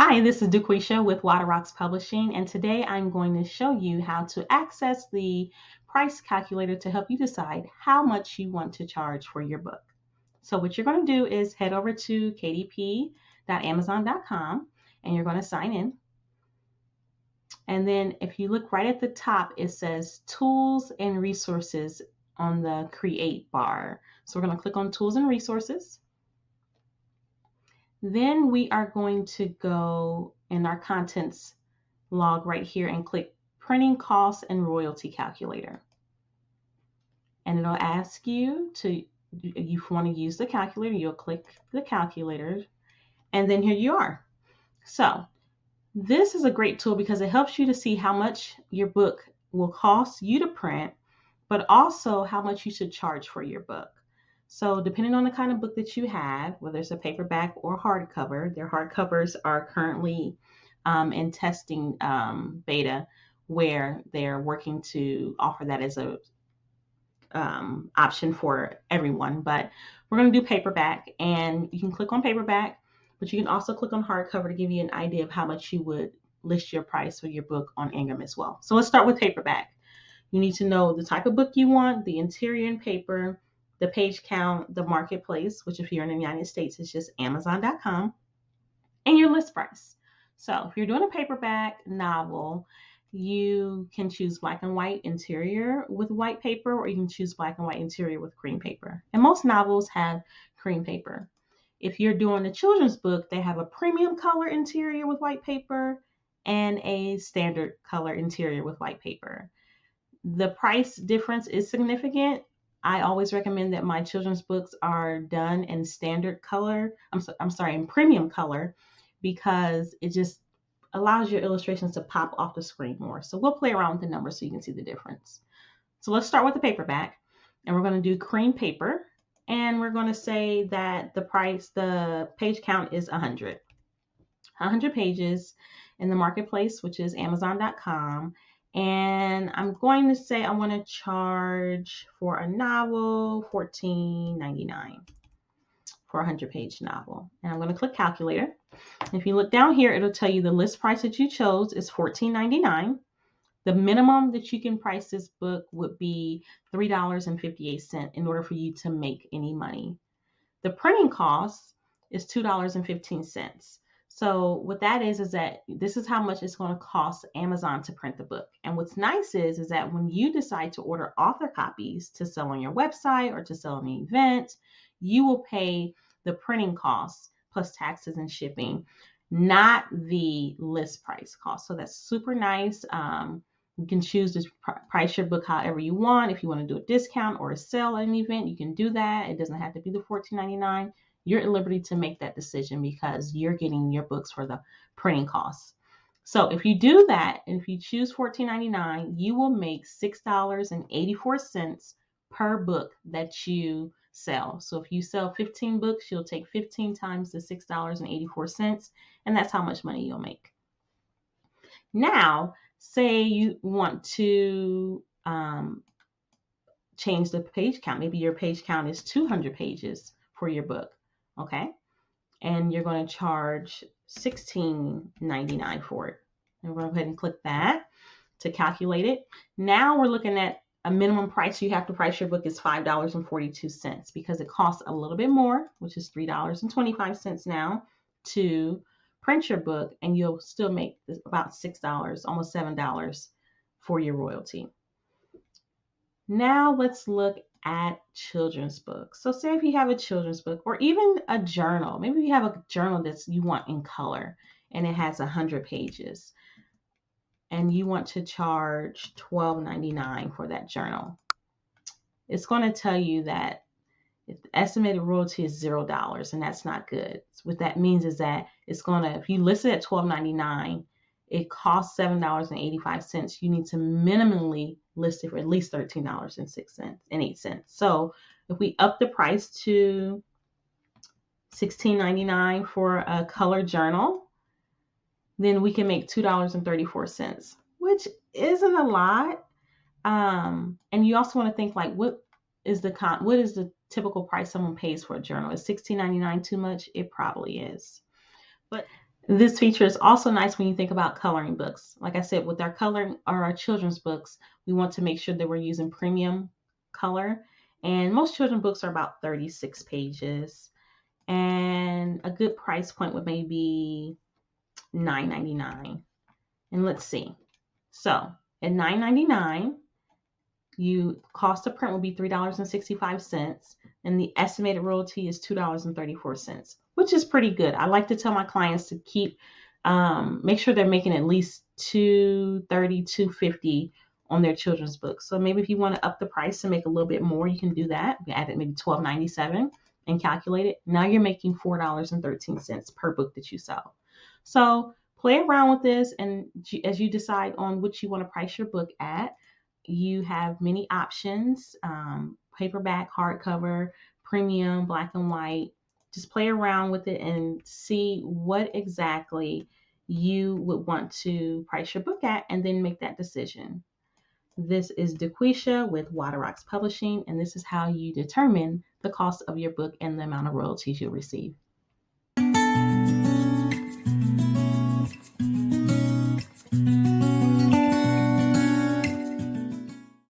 Hi, this is Duquisha with Water Rocks Publishing, and today I'm going to show you how to access the price calculator to help you decide how much you want to charge for your book. So what you're going to do is head over to kdp.amazon.com and you're going to sign in. And then if you look right at the top, it says Tools and Resources on the Create bar. So we're going to click on Tools and Resources. Then we are going to go in our contents log right here and click Printing Costs and Royalty Calculator. And it'll ask you to, if you want to use the calculator, you'll click the calculator, and then here you are. So this is a great tool because it helps you to see how much your book will cost you to print, but also how much you should charge for your book. So depending on the kind of book that you have, whether it's a paperback or hardcover, their hardcovers are currently in testing beta, where they're working to offer that as a option for everyone. But we're going to do paperback, and you can click on paperback, but you can also click on hardcover to give you an idea of how much you would list your price for your book on Ingram as well. So let's start with paperback. You need to know the type of book you want, the interior and paper, the page count, the marketplace, which if you're in the United States is just Amazon.com, and your list price. So if you're doing a paperback novel, you can choose black and white interior with white paper, or you can choose black and white interior with cream paper. And most novels have cream paper. If you're doing a children's book, they have a premium color interior with white paper and a standard color interior with white paper. The price difference is significant. I always recommend that my children's books are done in standard color. In premium color, because it just allows your illustrations to pop off the screen more. So we'll play around with the numbers so you can see the difference. So let's start with the paperback, and we're going to do cream paper, and we're going to say that the page count is 100 pages in the marketplace, which is Amazon.com. And I'm going to say I want to charge for a novel $14.99 for a 100-page novel. And I'm going to click calculator. If you look down here, it'll tell you the list price that you chose is $14.99. The minimum that you can price this book would be $3.58 in order for you to make any money. The printing cost is $2.15. So what that is that this is how much it's going to cost Amazon to print the book. And what's nice is that when you decide to order author copies to sell on your website or to sell on an event, you will pay the printing costs plus taxes and shipping, not the list price cost. So that's super nice. You can choose to price your book however you want. If you want to do a discount or a sale at an event, you can do that. It doesn't have to be the $14.99. You're at liberty to make that decision because you're getting your books for the printing costs. So if you do that, and if you choose $14.99, you will make $6.84 per book that you sell. So if you sell 15 books, you'll take 15 times the $6.84, and that's how much money you'll make. Now, say you want to change the page count. Maybe your page count is 200 pages for your book, okay? And you're going to charge $16.99 for it. And we're going to go ahead and click that to calculate it. Now we're looking at a minimum price you have to price your book is $5.42 because it costs a little bit more, which is $3.25 now to print your book, and you'll still make about $6, almost $7 for your royalty. Now let's look at children's books. So say if you have a children's book or even a journal, maybe you have a journal that you want in color and it has 100 pages and you want to charge $12.99 for that journal. It's going to tell you that the estimated royalty is $0, and that's not good. So what that means is that it's going to, if you list it at $12.99, it costs $7.85. You need to minimally list it for at least $13.08. So if we up the price to $16.99 for a color journal, then we can make $2.34, which isn't a lot. And you also want to think like, what is the typical price someone pays for a journal? Is $16.99 too much? It probably is. But This feature is also nice when you think about coloring books. Like I said, with our coloring or our children's books, we want to make sure that we're using premium color. And most children's books are about 36 pages. And a good price point would maybe $9.99. And let's see. So at $9.99, you cost of print will be $3.65, and the estimated royalty is $2.34, which is pretty good. I like to tell my clients to make sure they're making at least $2.30, $2.50 on their children's books. So maybe if you want to up the price and make a little bit more, you can do that. You add it maybe $12.97 and calculate it. Now you're making $4.13 per book that you sell. So play around with this, and as you decide on which you want to price your book at, you have many options: paperback, hardcover, premium, black and white. Just play around with it and see what exactly you would want to price your book at, and then make that decision. This is DeQuisha with Water Rocks Publishing, and this is how you determine the cost of your book and the amount of royalties you'll receive.